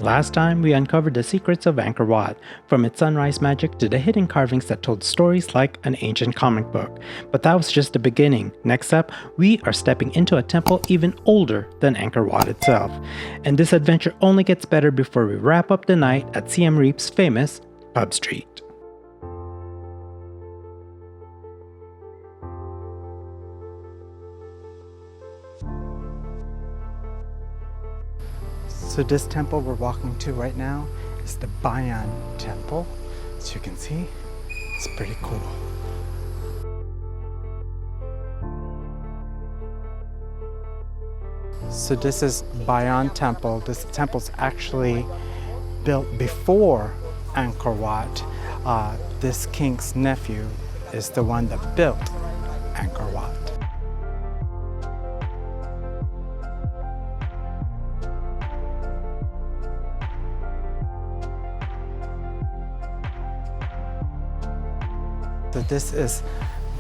Last time, we uncovered the secrets of Angkor Wat, from its sunrise magic to the hidden carvings that told stories like an ancient comic book. But that was just the beginning. Next up, we are stepping into a temple even older than Angkor Wat itself. And this adventure only gets better before we wrap up the night at Siem Reap's famous Pub Street. So this temple we're walking to right now is the Bayon Temple. As you can see, it's pretty cool. So this is Bayon Temple. This temple's actually built before Angkor Wat. This king's nephew is the one that built Angkor Wat. So this is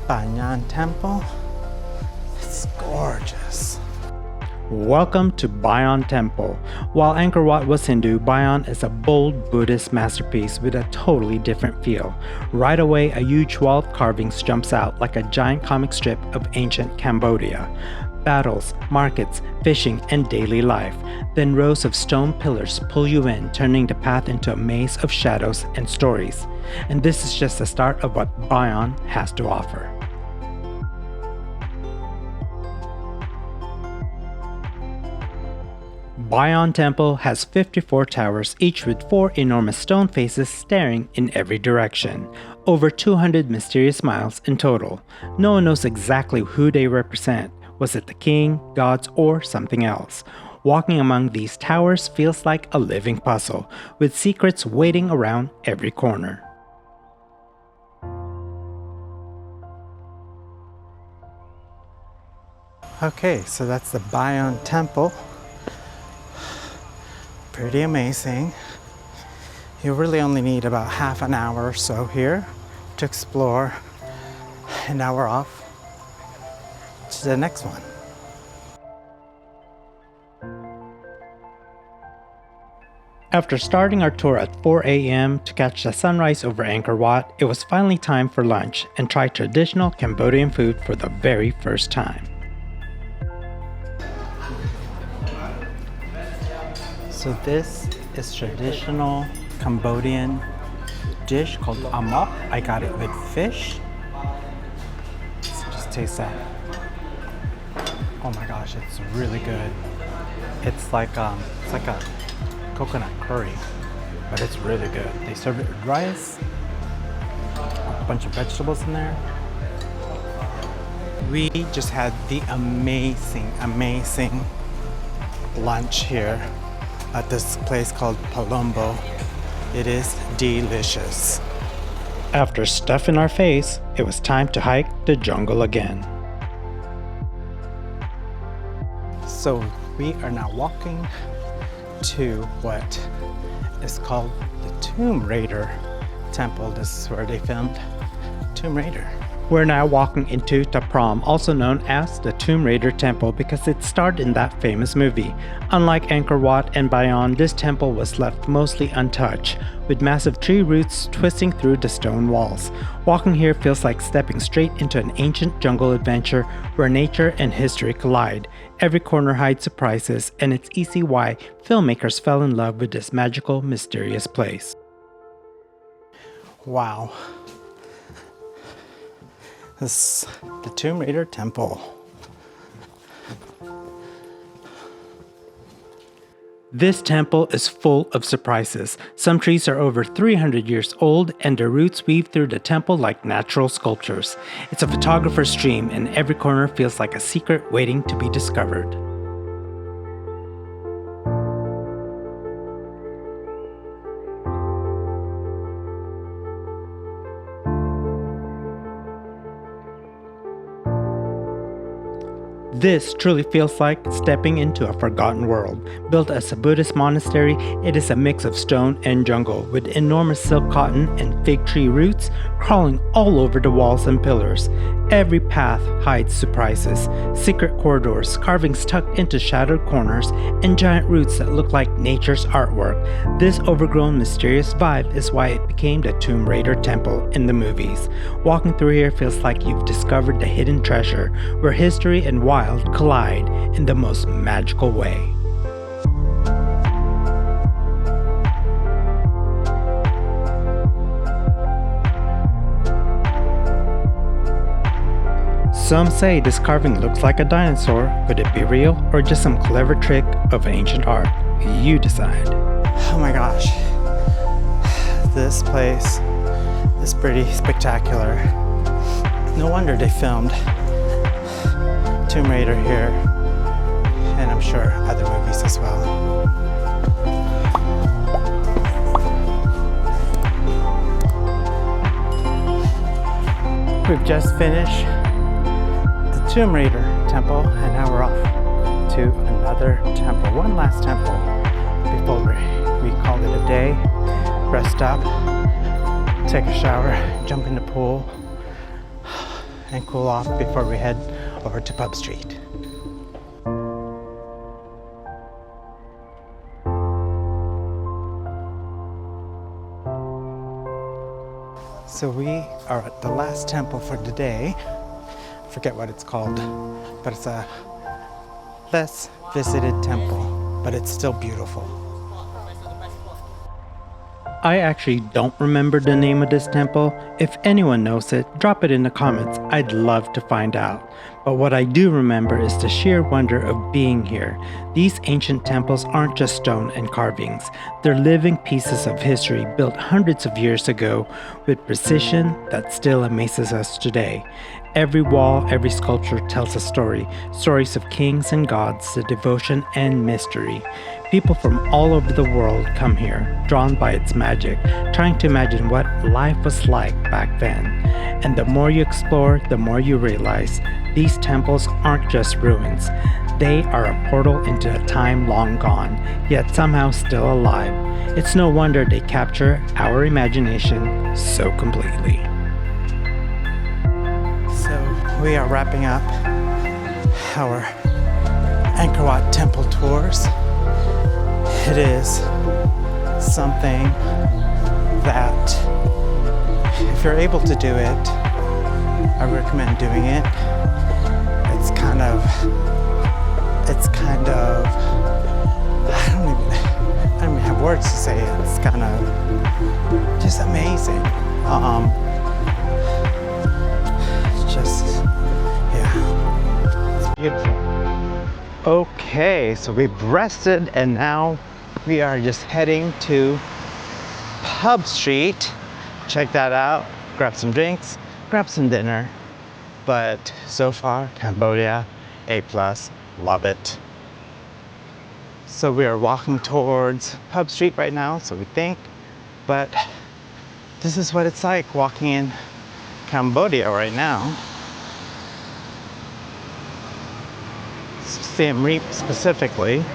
Banyan Temple. It's gorgeous. Welcome to Bayon Temple. While Angkor Wat was Hindu, Bayon is a bold Buddhist masterpiece with a totally different feel. Right away, a huge wall of carvings jumps out like a giant comic strip of ancient Cambodia. Battles, markets, fishing, and daily life. Then rows of stone pillars pull you in, turning the path into a maze of shadows and stories. And this is just the start of what Bayon has to offer. Bayon Temple has 54 towers, each with 4 enormous stone faces staring in every direction. Over 200 mysterious miles in total. No one knows exactly who they represent. Was it the king, gods, or something else? Walking among these towers feels like a living puzzle, with secrets waiting around every corner. Okay, so that's the Bayon Temple. Pretty amazing. You really only need about half an hour or so here to explore, and now we're off to the next one. After starting our tour at 4 a.m. to catch the sunrise over Angkor Wat, it was finally time for lunch and try traditional Cambodian food for the very first time. So this is traditional Cambodian dish called amok. I got it with fish. So just taste that. Oh my gosh, it's really good. It's like a coconut curry, but it's really good. They serve it with rice, a bunch of vegetables in there. We just had the amazing lunch here at this place called Palombo. It is delicious. After stuff in our face, it was time to hike the jungle again. So we are now walking to what is called the Tomb Raider Temple. This is where they filmed Tomb Raider. We're now walking into Ta Prohm, also known as the Tomb Raider Temple because it starred in that famous movie. Unlike Angkor Wat and Bayon, this temple was left mostly untouched, with massive tree roots twisting through the stone walls. Walking here feels like stepping straight into an ancient jungle adventure where nature and history collide. Every corner hides surprises, and it's easy why filmmakers fell in love with this magical, mysterious place. Wow. This is the Tomb Raider Temple. This temple is full of surprises. Some trees are over 300 years old and their roots weave through the temple like natural sculptures. It's a photographer's dream and every corner feels like a secret waiting to be discovered. This truly feels like stepping into a forgotten world. Built as a Buddhist monastery, it is a mix of stone and jungle, with enormous silk cotton and fig tree roots crawling all over the walls and pillars. Every path hides surprises, secret corridors, carvings tucked into shadowed corners, and giant roots that look like nature's artwork. This overgrown, mysterious vibe is why it became the Tomb Raider temple in the movies. Walking through here feels like you've discovered the hidden treasure, where history and wild collide in the most magical way. Some say this carving looks like a dinosaur. Could it be real or just some clever trick of ancient art? You decide. Oh my gosh. This place is pretty spectacular. No wonder they filmed Tomb Raider here, and I'm sure other movies as well. We've just finished Tomb Raider temple, and now we're off to another temple, one last temple before we call it a day. Rest up, take a shower, jump in the pool, and cool off before we head over to Pub Street. So we are at the last temple for the day. Forget what it's called, but it's a less visited temple, but it's still beautiful. I actually don't remember the name of this temple. If anyone knows it, drop it in the comments. I'd love to find out. But what I do remember is the sheer wonder of being here. These ancient temples aren't just stone and carvings. They're living pieces of history built hundreds of years ago with precision that still amazes us today. Every wall, every sculpture tells a story. Stories of kings and gods, the devotion and mystery. People from all over the world come here, drawn by its magic, trying to imagine what life was like back then. And the more you explore, the more you realize these temples aren't just ruins. They are a portal into a time long gone, yet somehow still alive. It's no wonder they capture our imagination so completely. So we are wrapping up our Angkor Wat temple tours. It is something that, if you're able to do it, I recommend doing it. It's kind of, I don't even have words to say it. It's kind of just amazing. It's beautiful. Okay, so we've rested and now we are just heading to Pub Street. Check that out, grab some drinks, grab some dinner. But so far, Cambodia, A+, love it. So we are walking towards Pub Street right now, so we think. But this is what it's like walking in Cambodia right now. Siem Reap specifically.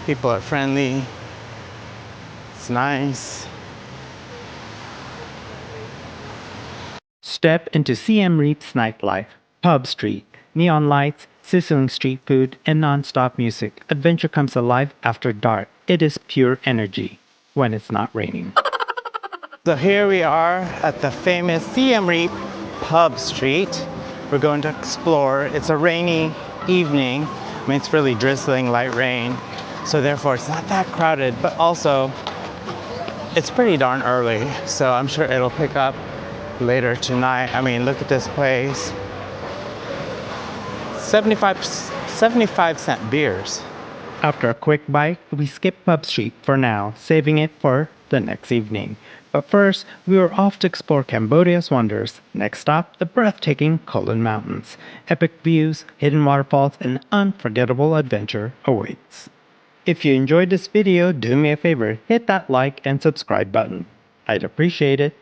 People are friendly. It's nice. Step into Siem Reap's nightlife. Pub Street. Neon lights, sizzling street food, and non-stop music. Adventure comes alive after dark. It is pure energy when it's not raining. So here we are at the famous Siem Reap Pub Street. We're going to explore. It's a rainy evening. I mean, it's really drizzling, light rain. So therefore, it's not that crowded, but also it's pretty darn early. So I'm sure it'll pick up later tonight. I mean, look at this place. 75-cent beers. After a quick bite, we skip Pub Street for now, saving it for the next evening. But first, we were off to explore Cambodia's wonders. Next stop, the breathtaking Kulin Mountains. Epic views, hidden waterfalls, and unforgettable adventure awaits. If you enjoyed this video, do me a favor, hit that like and subscribe button. I'd appreciate it.